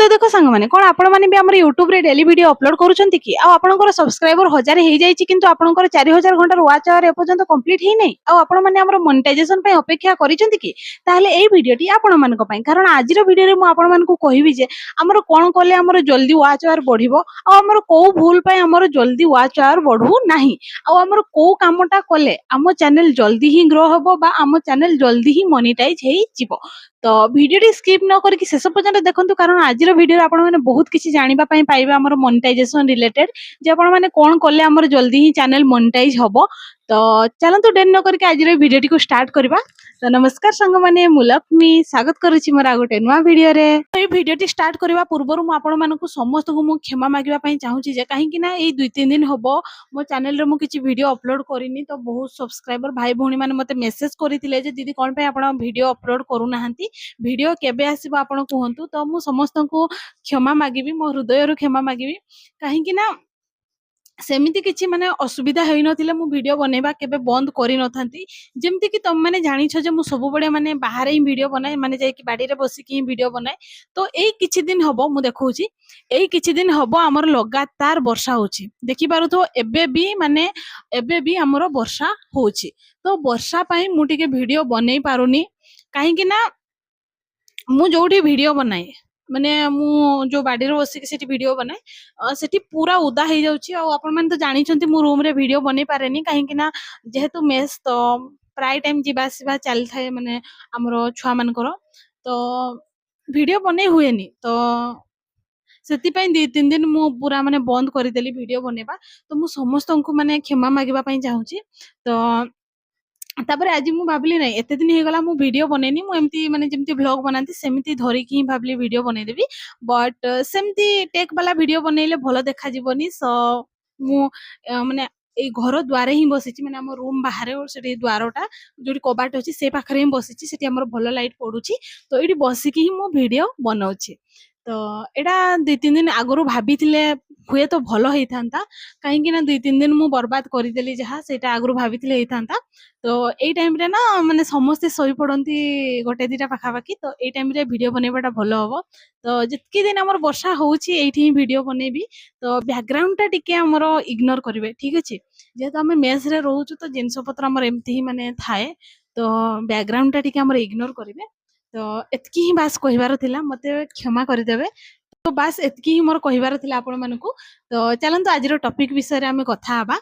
तो देखो सांग माने कोन आपण माने भी हमर YouTube रे डेली वीडियो अपलोड करूछंती कि आ आपनकर सब्सक्राइबर 1000 हे जाईची किंतु आपनकर 4000 घंटार वाच आवर ए पर्यंत कंप्लीट हे नै आ आपण माने हमर मोनेटाइजेशन पय अपेक्षा करिसंती कि ताहले एई वीडियोटी आपण मानक पय कारण आजिर वीडियो रे मु आपण मानकु कहिबी जे हमर कोन कोले हमर जल्दी वाच आवर बढ़िबो आ हमर को भूल पय हमर जल्दी वाच आवर बढ़ू नाही आ हमर को कामटा कोले हम चैनल जल्दी ही ग्रो हबो बा हम चैनल जल्दी ही मोनेटाइज हे जिवो। तो वीडियो स्किप न करके शेष पर्यंत देखंतु कारण आज वीडियो आपण माने बहुत किछि जानिबा पई पाइबा हमर मोनेटाइजेशन रिलेटेड जे आपण माने कोन करले हमर जल्दी ही चैनल मोनेटाइज हबो। तो चलंतु डेन न करके आज वीडियो को स्टार्ट करबा। तो नमस्कार संग माने मु लक्ष्मी स्वागत करूछि मोर गोटे नुवा वीडियो रे। ए वीडियो स्टार्ट करबा पूर्वरु मु आपण मानकु समस्त को मु क्षमा मागिबा पई चाहूछि जे काहे कि ना ए 2-3 दिन हबो मो चैनल रे मु किछि वीडियो अपलोड करिनी। तो बहुत सब्सक्राइबर भाई भौणी माने मते मेसेज करिथिले जे दीदी कोन पय आपण वीडियो अपलोड करू नाहंती वीडियो केबे आसीबो आपण कहंतु। तो मु समस्त को क्षमा मागिबी मो हृदय रो क्षमा मागिबी काहे कि ना सेमिति किछि माने असुविधा हेइ नथिले मु वीडियो बनेबा केबे बंद करि नथांती। जेमति कि तुम माने जानि छ जे मु सब बडे माने बाहर ही वीडियो बनाए माने जाय कि बाडी रे बसी कि वीडियो बनाए। तो एई किछि दिन हबो मु देखौछि एई किछि दिन हबो हमर लगातार वर्षा होछि देखि पारु तो एबे भी हमर वर्षा होछि। तो वर्षा पई मु टिके वीडियो बनै पारुनी काहे कि ना मु जोठी वीडियो बनाए माने मु जो बाडी रे बसी कि सेठी वीडियो बनाए सेठी पूरा उदा हे जाउछि। आ आपण माने तो जानि छंती मु रूम रे वीडियो बनै पारेनी काहे कि ना जेहेतु मेस तो प्राय टाइम जिबा सिबा चल थाए माने हमरो छुआ मानकर तो वीडियो बनै हुएनी। तो सेति पई 2-3 दिन मु पूरा माने बंद करि देली वीडियो बनेबा। तो मु समस्त को माने क्षमा मागिबा पई चाहूछि। तो तापर आज मु भाबली नै एते दिन हे गला मु वीडियो बनेनी मु एमती माने जेमती व्लॉग बनाती सेमती धरि कि भाबली वीडियो बनै देबी बट सेमती टेक वाला वीडियो बनेले भलो देखा जीवनी। सो मु माने ए घर द्वारे ही बसिची माने हमर रूम बाहरे और सेठी द्वारटा जोडी कबाट अछि से पाखरे ही बसिची सेठी हमर भलो लाइट पडुची। तो एडी बसिकी ही मु वीडियो बनाउची। तो एडा 2-3 दिन आगरु भाबिथिले हुए तो भलो हेइ थांता काहे कि ना 2-3 दिन मु बर्बाद करि देली जहा सेटा आगरु भाबिथिले हेइ थांता। तो एई टाइम रे ना माने समस्त सोई पडंती गोटे दिटा पाखा पाखी। तो एई टाइम रे वीडियो बनेबाटा भलो हबो। तो जितकी दिन हमर वर्षा होउची एठी ही वीडियो बनेबी। तो बैकग्राउंड टा टिके हमर इग्नोर करिवे ठीक अछि जेहेतु हम मेस रे रहउछु तो जिंस पत्र हमर एमती ही माने थाए। तो बैकग्राउंड टा टिके हमर इग्नोर करिवे। तो एतकी ही बास कहिबार थिला मते क्षमा करि देबे। तो बास एतकी ही मोर कहिबार थिला आपण मानकु। तो चलंतु आजिरो टॉपिक विषय रे हमें कथा हबा।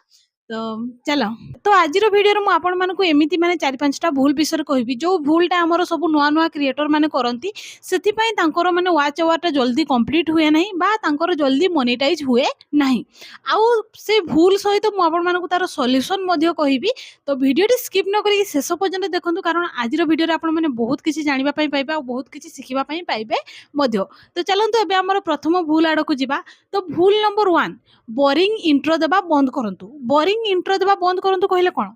तो चलो तो आजिरो वीडियो रे मु आपण मानकु एमिति माने 4-5टा भूल विषय कहबी जो भूलटा हमर सब नुआ नुआ क्रिएटर माने करंती सेति पई तांकर माने वाच आवर जल्दी कंप्लीट हुए नाही बा तांकर जल्दी मोनेटाइज हुए नाही। आउ से भूल सहित मु आपण मानकु तार सॉल्यूशन मध्ये कहबी। तो वीडियो टी स्किप न करी शेष पर्यंत देखंतु कारण आजिरो वीडियो रे आपण माने बहुत किछि जानिबा पई पाइबा और बहुत किछि सिखिबा पई पाइबे मध्ये। तो चलंतु एबे हमर प्रथम भूल आडकु जिबा। तो भूल नंबर 1 बोरिंग इंट्रो देबा बंद करंतु। बोरिंग इंट्रो देबा बंद करंतु कहले कोन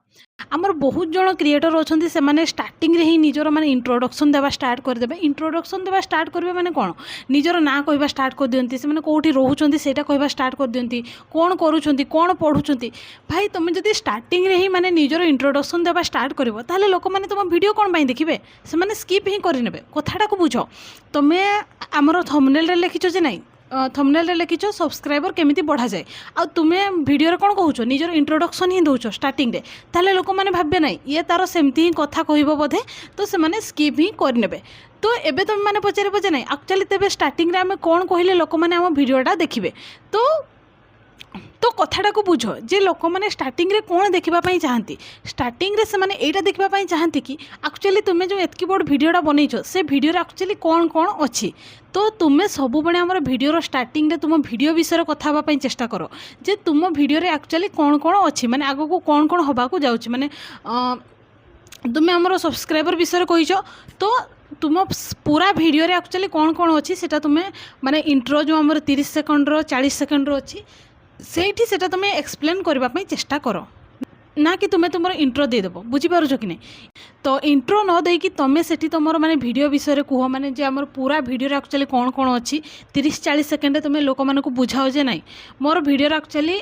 हमर बहुत जण क्रिएटर अछंती से माने स्टार्टिंग रे ही निजरो माने इंट्रोडक्शन देबा स्टार्ट कर देबे। इंट्रोडक्शन देबा स्टार्ट करबे माने कोन निजरो ना कहबा स्टार्ट कर दियंती से माने कोठी रहउछंती सेटा कहबा स्टार्ट कर दियंती कोन करूछंती कोन पढुछंती। भाई तुम जदी स्टार्टिंग रे ही माने निजरो इंट्रोडक्शन देबा स्टार्ट करबो ताले लोक माने तुम वीडियो कोन पई देखिबे से माने स्किप ही करि नेबे। कथाटा को बुझो तुमे हमर थंबनेल रे लिखिछो जे नाही थंबनेल रे लिखिछो सब्सक्राइबर केमिति बढ़ा जाए आ तुमे वीडियो रे कोन कहउछो निजर इंट्रोडक्शन ही दउछो स्टार्टिंग रे ताले लोक माने भाबबे नाही ये तारो सेमती ही कथा कहइबो बोधे। तो से माने स्किप ही कर नेबे। तो एबे तुम माने पचारे पचे नाही एक्चुअली तेबे स्टार्टिंग रे हमें कोन कहिले लोक माने हम वीडियोटा देखिबे। तो कथाटा को बुझो जे लोक माने स्टार्टिंग रे कोन देखिबा पई चाहंती स्टार्टिंग रे से माने एटा देखिबा पई चाहंती कि एक्चुअली तुमे जो एतकी बड़ वीडियोटा बनैछो से वीडियो रे एक्चुअली कोन कोन अछि। तो तुमे सब बडे हमर वीडियो रो स्टार्टिंग रे तुम वीडियो विषय रे कथा हबा पई चेष्टा करो जे तुम वीडियो रे एक्चुअली कोन कोन अछि माने आगो को कोन होबा को जाउछि माने तुमे हमर सब्सक्राइबर विषय रे कहिछो। तो तुम पूरा वीडियो रे एक्चुअली कोन अछि सेटा तुमे माने इंट्रो जो हमर 30 सेकंड रो 40 सेकंड रो अछि सेठी सेटा तुमे एक्सप्लेन करबा पई चेष्टा करो। ना कि तुम्हें तुम इंट्रो देदेव बुझीपार कि नहीं। तो इंट्रो न देकी तुम्हें सेठी तुम माने वीडियो विषय कह माने जे आमर पूरा वीडियो एक्चुअली कौन कौन अच्छी 30-40 सेकेंड तुम लोक मानक बुझाओ जे ना मोर वीडियो एक्चुअली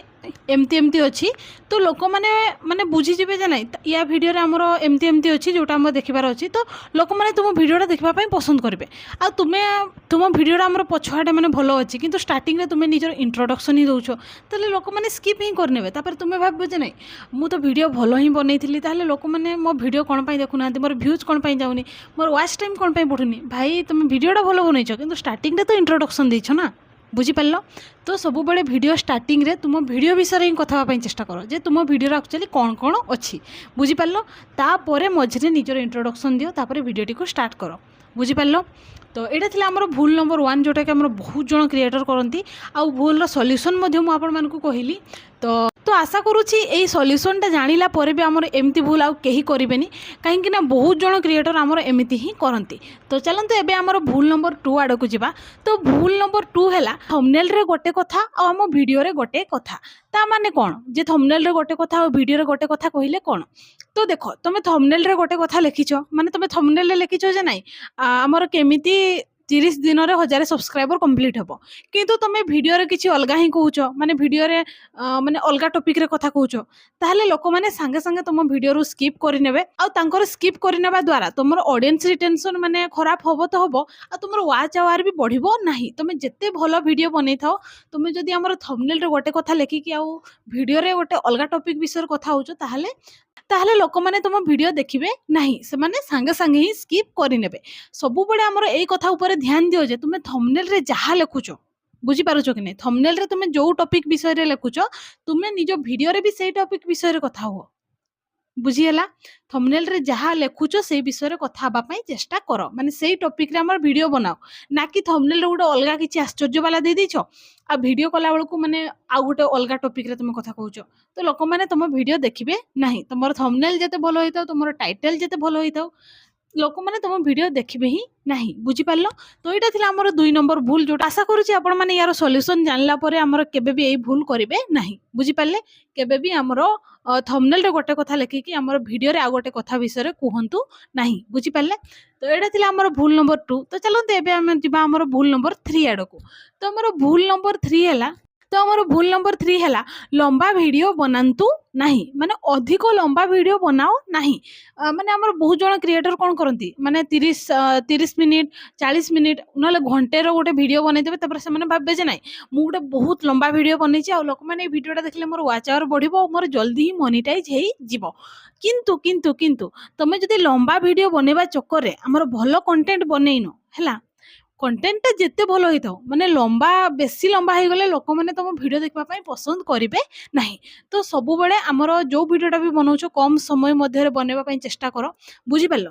एमती एमती अच्छी तो लोक मैंने माने बुझीजे जे ना या वीडियो आमर एमती एमती अच्छी जोटा आम देखार अच्छी तो लोक मैंने तुम वीडियोटा देखापी पसंद करेंगे। आ तुम्हें तुम वीडियोटा आम पछुआटे मैंने भल अच्छी कि स्टार्टिंग में तुम्हें निजर इंट्रोडक्शन ही दौच तो लोक मैंने स्किप ही करने तुम्हें भाव जे ना मु तो वीडियो भल ही बनई ताहले लोक मैंने मो वीडियो कौन देखुना मोर भ्यूज कौन जाऊनी मोर वाच टाइम कौन बढ़ुनी भाई तुम वीडियोटा भल बनईच कि स्टार्टिंग रे तो इंट्रोडक्शन देछ ना बुझीपार। तो सब बड़े वीडियो स्टार्टिंग रे तुम वीडियो विषय ही कथा चेष्टा कर जे तुम वीडियो एक्चुअली कौन कौन अच्छी बुझीपार। तापर मझे निजर इंट्रोडक्शन दियो तापर वीडियोटी को स्टार्ट कर बुझीपार। तो यहाँ थी आम भूल नंबर 1 जोटा कि आम बहुत जन क्रिएटर करती आ भूल सल्यूशन मुझे कहली। तो आशा करुँची यही सल्यूशनटा जानिला पर भी आमर एमती भूल आउ कहीं करेनि कहीं बहुत जन क्रिएटर आमर एमती ही करती। तो चलते एबे आमर भूल नंबर 2 आड़ को जावा। तो भूल नंबर 2 है थंबनेल रे गोटे कथा आ आम वीडियो रे गोटे कथा ता माने कौन जे थंबनेल रे गोटे कथा और वीडियो रे गोटे कथा कहले कौन। तो देख तुम थंबनेल रे गोटे कथा लिखिछ माने तुम थंबनेल रे लिखिछ जे नाई आमर केमिति 30 दिन रे 1000 सब्सक्राइबर कंप्लीट हेबो किंतु तुम वीडियो रे किछि अलगा ही कहूछ माने वीडियो रे माने अलगा टॉपिक रे कथा कहूछ ताहले लोक माने संगे संगे तुम वीडियो रो स्किप करि नेबे आ तांकर स्किप करि नेबा द्वारा तुमर ऑडियंस रिटेंशन माने खराब होबो तो होबो आ तुमर वाच आवर भी बढ़िबो नाही। तुम जत्ते भलो वीडियो बनै थाओ तुम जदि हमर थंबनेल रे गोटे कथा लेखि कि आ वीडियो रे गोटे अलगा टॉपिक विषय कथा होछ ताहले ताहले लोक माने तुम वीडियो देखिबे नाही से माने संगे संगे ही स्किप करि नेबे। सबु बडे हमर एई कथा ऊपर ध्यान दियो जे तुम थंबनेल रे जहा लेखुचो बुझी पारुछ कि नहीं थंबनेल रे तुम जो टॉपिक विषय रे लेखुच तुम निज वीडियो रे भी सेई टॉपिक विषय रे कथा हो बुझीगला। थंबनेल रे जहा लेखुच से विषय रे कथा हबा पई चेष्टा कर माने सेई टॉपिक रे हमर वीडियो बनाओ ना कि थंबनेल रे गोटे अलगा किछि आश्चर्य वाला दे दिछ आ वीडियो कला बेलकु माने आ गोटे अलगा टॉपिक रे तुम कथा कहूछ तो लोक माने तुम वीडियो देखिबे नाही। तुमर थंबनेल जते भलो होइताओ तुमर टाइटल जते भलो होइताओ लोक माने तुम वीडियो देखिबे ही नाही बुझी पारलो। तो एटा थिला हमर 2 नंबर भूल जोटा आशा करूची आपण माने यार सॉल्यूशन जानला परे हमर केबे भी एई भूल करिवे नाही बुझी पारले केबे भी हमर थंबनेल रे गोटे कथा लेखि कि हमर वीडियो रे आ गोटे कथा विषय रे कहंतु नाही बुझी पारले। तो एटा थिला हमर भूल नंबर 2। तो चलते एबे हम जिबा हमर भूल नंबर 3 आड़ को। तो हमर भूल नंबर 3 हैला तो हमर भूल नंबर 3 हैला लंबा वीडियो बनांतु नहीं माने अधिक लंबा वीडियो बनाओ नहीं। माने हमर बहुत जन क्रिएटर कोन करंती माने 30 मिनिट 40 मिनिट नले घंटे रो गोटे वीडियो बनै देबे तपर से माने भाबे जे नाही मु गोटे बहुत लंबा वीडियो बनै छी आ लोक माने वीडियोटा देखले मोर वाच आवर बढ़िबो मोर जल्दी ही मोनेटाइज हेई जिवो। किंतु किंतु किंतु तमे जदि लंबा वीडियो बनेबा चक्कर रे हमर भलो कंटेंट बनेइनो हैला कंटेंट जिते भल होता माने लंबा बेसी लंबा हो गले लोक मैंने तुम वीडियो देखा पसंद करेंगे नहीं। तो सब बड़े आमर जो वीडियोटा भी बनाऊँ कम समय मध्य बनवाई चेष्टा कर बुझीपार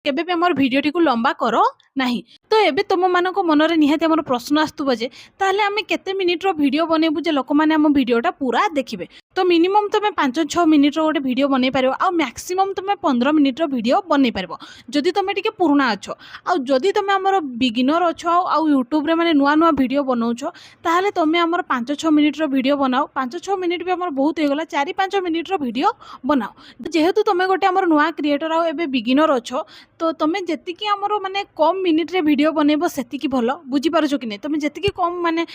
केबे भी हमर वीडियोटी को लंबा करो नहीं। तो एबे तुम मानक मनरे निहाती हमर प्रश्न आस्तुबो जे ताहले आमे केते मिनिट रो वीडियो बनेबु जे लोक माने हम वीडियोटा पूरा देखिबे। तो मिनिमम तुम 5-6 मिनिट रो गोटे वीडियो बनै पारिबो आ मैक्सिमम तुम 15 मिनिट रो वीडियो बनै पारिबो जदि तुम टिके पुराना अच्छो। आ जदि तुम हमर बिगिनर अच्छो आ यूट्यूब रे माने नुआ नुआ वीडियो बनाउछो ताहले तुम हमर 5-6 मिनिट रो वीडियो बनाओ 5-6 मिनिट भी हमर बहुत हो गला 4-5 मिनिट रो वीडियो बनाओ। जेहेतु तुम गोटे हमर नुआ क्रिएटर आ एबे बिगिनर अच्छो तो तुम जेतिकी हमर माने कम मिनिट रे वीडियो बनेबो सेतिकी भलो बुझी पारुछो कि नै तुम जेतिकी कम माने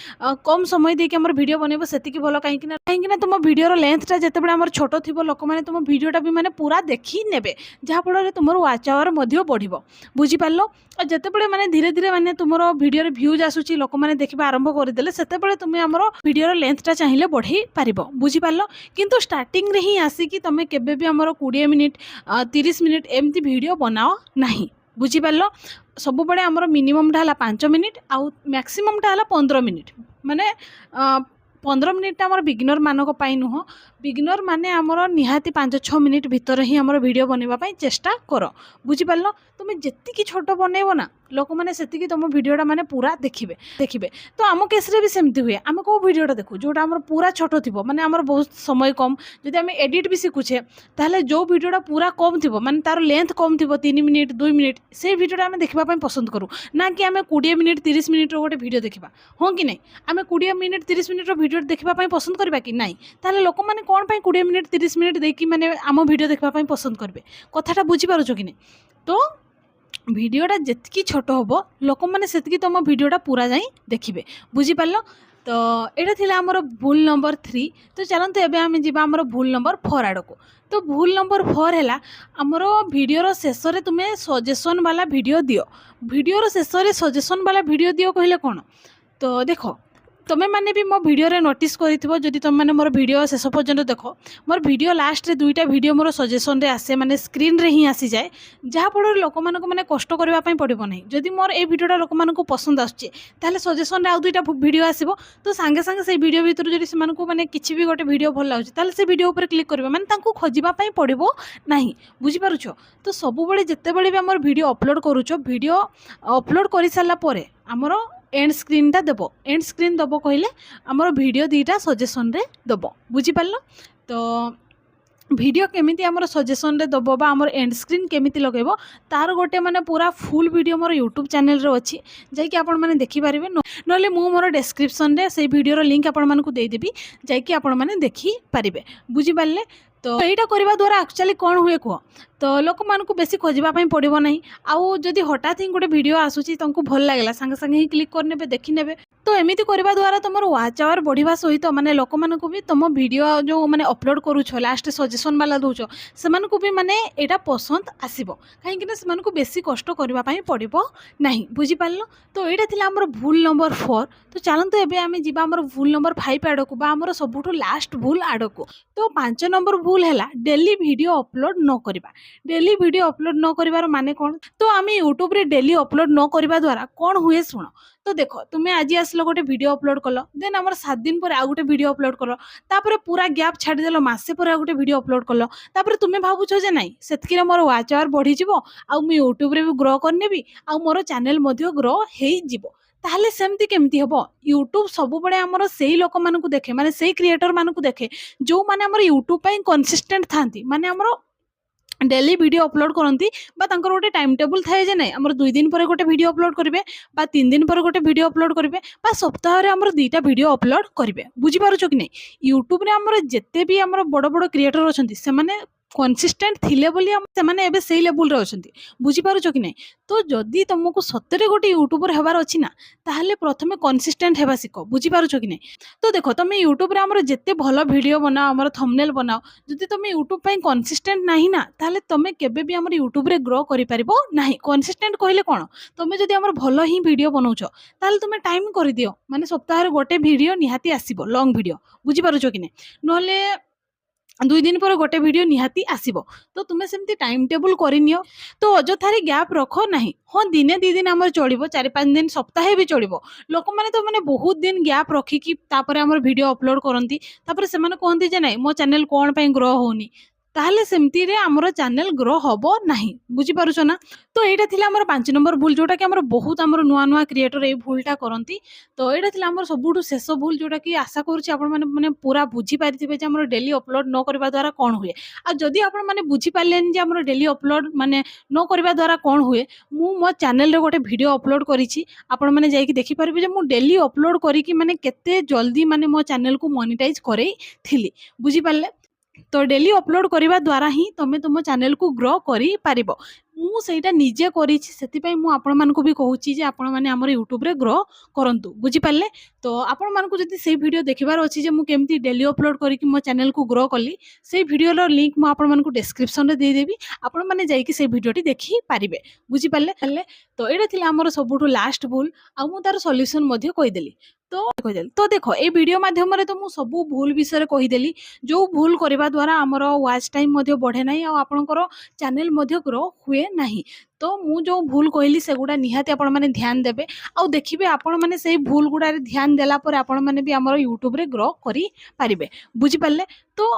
कम समय देके हमर वीडियो बनेबो सेतिकी भलो काहे कि ना तुम वीडियो रो लेंथटा जेते बडे हमर छोटो थिबो लोक माने तुम वीडियोटा भी माने पूरा देखि नेबे जहा फल तुमर वाच आवर मध्य बढ़िबो बुझी पारलो। और जेते बडे माने धीरे धीरे माने तुमर वीडियो रे व्यूज आसुची लोक माने देखिबा आरंभ कर देले सेते बडे तुम हमर वीडियो रो लेंथटा चाहिए बढ़ी पारिबो बुझी पारलो। किंतु स्टार्टिंग रे ही आसी कि तुम केबे भी हमर 20 मिनिट 30 मिनिट एमती वीडियो बनाओ नहीं बुझी पारलो। सब बड़े आमर मिनिममटा है 5 मिनिट आउ मैक्सिममटा है 15 मिनिट माने 15 मिनिट आमर बिगिनर मानक पाई नुह बिगिनर माने आमर निहाती 5-6 मिनिट भितर ही आमर वीडियो बनवा चेष्टा कर बुझी पारलो। तुम जेतिकी छोट बनैबो ना लोक मैंने से तुम भिडटा मैंने पूरा देखिए देखिए। तो आम केस भी सेमती हुए आम कौ भिडटा देखू जोटा आम पूरा छोट थी मैंने आम बहुत समय कम जदि आम एडिट भी शिखुचे ताहले जो भिडटा पूरा कम थी माने तार लेंथ कम थी 3 मिनिट 2 मिनिट से भिडटा आम देखा पसंद करूँ ना कि आम 20 मिनिट 30 मिनिट गोटे भिड देखा हाँ कि नहीं आम 20 मिनिट 30 मिनिट भिड देखा पसंद करवा कि नहीं ताहले लोक मैंने कौन 20 मिनिट 30 मिनिट देखी मैंने आम भिड देखा पसंद करेंगे कथाटा बुझीपार कि नहीं। तो भिडटा जितकी छोट हम लोक मैंने से तुम भिडटा पूरा जाई देखिए बुझीपार। तो यहाँ थी आमर भूल नंबर 3। तो चलते एवं आम जा आम भूल नंबर 4 आड़ को। तो भूल नंबर 4 है आमर भिडर शेष में तुम्हें सजेसन वाला भिड दियो भिडर शेष में सजेसन वाला भिड दियो कहले कौन। तो देख तुम्हें मैंने भी मो भिडियो नोटिस करिथिबो जदि तुम मैंने मोर भिडियो शेष पर्यंत देख मोर भिडियो लास्ट रे 2टा भिडियो मोर सजेसन रे आसे माने स्क्रीन रे ही आसी जाए जहाँ फल लोक मानक मैंने कष्ट करने पड़ो ना जदि मोर ए भिडियोटा लोक मानक पसंद आछे ताहले सजेसन रे आउ 2टा भिडियो आसीबो तो सांगे सांगे से भिडियो भीतर जदि से मानक माने किछि भी गोटे भिडियो भल लाଗୁଛି ताहले से भिडियो ऊपर क्लिक करबे माने तांको खोजिबा पई पड़िबो नाही बुझी पारुछो। तो सब बेले जत्ते बेले भी हमर भिडियो अपलोड करूछो भिडियो अपलोड करि साला परे हमर एंड स्क्रीनटा देव एंड स्क्रीन दब कहले आमर भिडियो 2टा सजेसन रे दब बुझीपार। तो भिडियो केमिति आमर सजेसन रे दब बा आमर एंड स्क्रीन केमिति लगेबो तार गोटे माने पूरा फुल भिडियो मोर यूट्यूब चैनल रे अछि जाइकि आपण माने देखि पारिबे नले मु मोर डिस्क्रिप्शन रे से भिडियो रो लिंक आपण मानकु दे देबी जाइकि आपण माने देखि पारिबे बुझी पारले। तो यहीटा करने द्वारा एक्चुअली कौन हुए कह तो लोक मानक बेसी खोजापी पड़ो ना आउ जदि हठात ही गोटे भिड आसूसी तुमको भल लगे सांगे सांगे ही क्लिक करने देखने। तो एमती करने द्वारा तुम वाच आवर बढ़िया सहित माने लोक मानक भी तुम भिडियो जो माने अपलोड करूछ लास्ट सजेसन वाला दौच से भी माने एटा पसंद आसीबो कहीं से बेसी कष्ट करने पड़ो ना बुझीपार। तो यहाँ थी आमर भूल नंबर 4। तो चलते एवं आम जा भूल नंबर 5 आड़ को आमर सबुठ लास्ट भूल आड़ को। तो 5 नंबर भूल है डेली वीडियो अपलोड न करवा डेली वीडियो अपलोड न कर माने कौन। तो आम यूट्यूब रे डेली अपलोड न करवा द्वारा कौन हुए शुण। तो देख तुम्हें आज आसलो गोटे वीडियो अपलोड कल देन आम 7 दिन पर आउ गोटे वीडियो अपलोड कल तापर पूरा गैप छाड़देल मसे पर गोटे वीडियो अपलोड कल तापर तुम्हें भावुछ जे नाई से मोर वाच आवर बढ़ी आउ मु यूट्यूब रे भी ग्रो करनेबी आउ मोर चैनल ग्रो हो ताहले सेमती केमती हम यूट्यूब सब बड़े आमर से लोक मानक देखे माने से क्रिएटर मानक देखे जो माने आमर यूट्यूब पे कंसिस्टेंट थांती माने आमर डेली वीडियो अपलोड करती गोटे टाइम टेबुल थाए जे नहीं आमर 2 दिन पर गोटे वीडियो अपलोड करेंगे 3 दिन पर गोटे वीडियो अपलोड करेंगे सप्ताह रे आमर 2टा वीडियो अपलोड करेंगे बुझीपार कि नहीं। यूट्यूब रे आमर जिते भी आमर बड़ बड़ क्रिएटर अच्छा से कंसिस्टेंट थिले बोली से माने एबे सेही लेवल रे अछंती बुझीपार कि नहीं। तो जदि तुमको सतरे गोटे यूट्यूबर हेबार अछि ना ताहले प्रथमे कंसिस्टेंट हेबा सिख बुझीपार कि नहीं। तो देखो तुम यूट्यूब रे आमर जेते भल वीडियो बनाओ आमर थंबनेल बनाओ जदि तुम यूट्यूब पे कंसिस्टेंट नाही ना ताहले तुम केबे भी आमर यूट्यूब रे ग्रो करि परिबो नाही। कंसिस्टेंट कहले कोन तुम जदि आमर भल ही वीडियो बनाउछो ताहले तुम टाइम कर दियो माने सप्ताह रे गोटे वीडियो निहाती आसीबो लॉन्ग वीडियो बुझीपार कि नहीं नहले 2 दिन पर गोटे वीडियो निहाती आसीबो। तो तुम्हें सेमती टाइम टेबुल करनियो तो अजथारे गैप रख नहीं हाँ दिने 2 दिन आमर चलिबो 4-5 दिन सप्ताहे भी चलिबो लोक माने तो माने बहुत दिन गैप रखिकी तापर आमर वीडियो अपलोड करंती तापर से माने कहंती जे नहीं मो चैनल कोन पई ग्रो होनी ताहले सेमती रे आमर चैनल ग्रो हबो नाही बुझी पारुछो ना। तो यहाँ थी आमर 5 नंबर भूल जोटा कि आमर बहुत आमर नुआ नुआ क्रिएटर ये भूलटा करती। तो यहाँ थी आमर सबुठ शेष भूल जोटा कि आशा करुच्ची आपण माने पूरा बुझी पारिथिबे जे आमर डेली अपलोड न करबा द्वारा कौन हुए आ जदि आपण माने बुझी पारलेन जे आमर डेली अपलोड माने न करबा द्वारा कौन हुए मु मो चैनल रे गोटे वीडियो अपलोड करिछि आपण माने जाइकि देखि पारिबे जे मु डेली अपलोड करिकि माने केते जल्दी माने मो चैनल को मोनेटाइज करई थिली बुझी पारले। तो डेली अपलोड करने द्वारा ही तुम तुम चैनल को ग्रो करि पारिबो मु सेटा निजे करिछि सेति मु आपण मानको भी कहूछि जे आपण माने हमर यूट्यूब रे ग्रो करंतु बुझी पारले। तो आपण मानको जदि से वीडियो देखिबार अछि जे मु केमती डेली अपलोड करिकि मो चैनल को ग्रो कली से वीडियो रो लिंक मु आपण मानको डिस्क्रिप्शन रे दे देबी आपण माने जाइकि से वीडियोटी देखि पारिबे बुझी पारले। तो एटा थिला हमर सबुठु लास्ट भूल आ मु तार सॉल्यूशन मध्ये कहि देली। तो देखो ए वीडियो माध्यम रे तो मु सबु भूल विषय कहीदेली जो भूल करने द्वारा आमर वाच टाइम बढ़े ना आपणकर चैनल ग्रो हुए ना। तो मु जो भूल कहली से गुड़ा निहाती आपण माने ध्यान देबे आ देखिबे आपण माने से भूल गुड़ा ध्यान देला पर आपण माने भी आमर यूट्यूब रे ग्रो करि पारिबे बुझी पारले। तो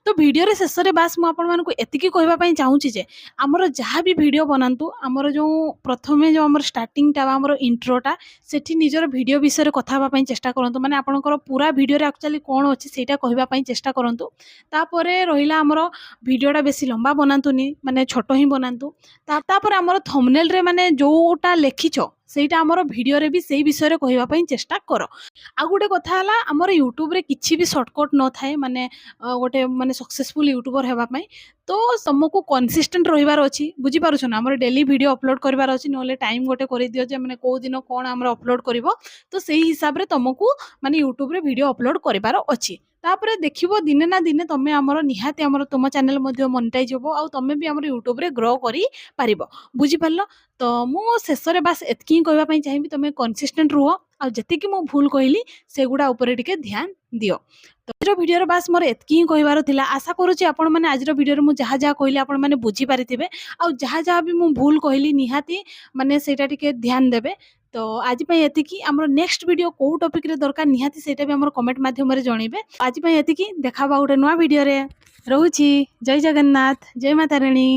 तो वीडियो रे शेष रे बास मु आपण मानकु एतिकी कहबा पई चाहूची जे हमर जहाँ भी वीडियो बनातु हमर जो प्रथमे जो हमर स्टार्टिंग टा हमर इंट्रोटा सेठी निजर वीडियो विषय रे कथा हबा पई चेष्टा करंतु माने आपनकर पूरा वीडियो रे एक्चुअली कोन अछि सेटा कहबा पई चेष्टा करंतु तापरे रहिला हमर वीडियोटा बेसी लंबा बनातुनी माने छोटो ही बनातु तापर हमर थंबनेल रे माने जोटा लेखिछो ସେଇଟା ଆମର ଭିଡ଼ିଓରେ ବି ସେଇ ବିଷୟରେ କହିବା ପାଇଁ ଚେଷ୍ଟା କର। ଆଉ ଗୋଟେ କଥା ହେଲା ଆମର ୟୁଟ୍ୟୁବରେ କିଛି ବି ସର୍ଟକଟ୍ ନଥାଏ ମାନେ ଗୋଟେ ମାନେ ସକ୍ସେସଫୁଲ୍ ୟୁଟ୍ୟୁବର ହେବା ପାଇଁ। ତ ତମକୁ କନସିଷ୍ଟେଣ୍ଟ ରହିବାର ଅଛି ବୁଝିପାରୁଛ ନା ଆମର ଡେଲି ଭିଡ଼ିଓ ଅପଲୋଡ଼ କରିବାର ଅଛି ନହେଲେ ଟାଇମ୍ ଗୋଟେ କରିଦିଅ ଯେ ମାନେ କେଉଁ ଦିନ କ'ଣ ଆମର ଅପଲୋଡ଼ କରିବ ତ ସେଇ ହିସାବରେ ତମକୁ ମାନେ ୟୁଟ୍ୟୁବରେ ଭିଡ଼ିଓ ଅପଲୋଡ଼ କରିବାର ଅଛି। ତାପରେ ଦେଖିବ ଦିନେ ନା ଦିନେ ତମେ ଆମର ନିହାତି ଆମର ତୁମ ଚ୍ୟାନେଲ ମଧ୍ୟ ମନିଟାଇଜ ହେବ ଆଉ ତମେ ବି ଆମର ୟୁଟ୍ୟୁବରେ ଗ୍ରୋ କରିପାରିବ ବୁଝିପାରିଲ। ତ ମୁଁ ଶେଷରେ ବାସ୍ ଏତିକି ହିଁ କହିବା ପାଇଁ ଚାହିଁବି ତମେ କନସିଷ୍ଟେଣ୍ଟ ରୁହ ଆଉ ଯେତିକି ମୁଁ ଭୁଲ କହିଲି ସେଗୁଡ଼ା ଉପରେ ଟିକେ ଧ୍ୟାନ ଦିଅ। ତ ଆଜିର ଭିଡ଼ିଓରେ ବାସ୍ ମୋର ଏତିକି ହିଁ କହିବାର ଥିଲା। ଆଶା କରୁଛି ଆପଣମାନେ ଆଜିର ଭିଡ଼ିଓରେ ମୁଁ ଯାହା ଯାହା କହିଲି ଆପଣମାନେ ବୁଝିପାରିଥିବେ ଆଉ ଯାହା ଯାହା ବି ମୁଁ ଭୁଲ କହିଲି ନିହାତି ମାନେ ସେଇଟା ଟିକେ ଧ୍ୟାନ ଦେବେ। ତ ଆଜି ପାଇଁ ଏତିକି ଆମର ନେକ୍ସଟ ଭିଡ଼ିଓ କୋଉ ଟପିକରେ ଦରକାର ନିହାତି ସେଇଟା ବି ଆମର କମେଣ୍ଟ ମାଧ୍ୟମରେ ଜଣେଇବେ। ଆଜି ପାଇଁ ଏତିକି ଦେଖାବା ଗୋଟେ ନୂଆ ଭିଡ଼ିଓରେ ରହୁଛି। ଜୟ ଜଗନ୍ନାଥ ଜୟ ମାତା ରାଣୀ।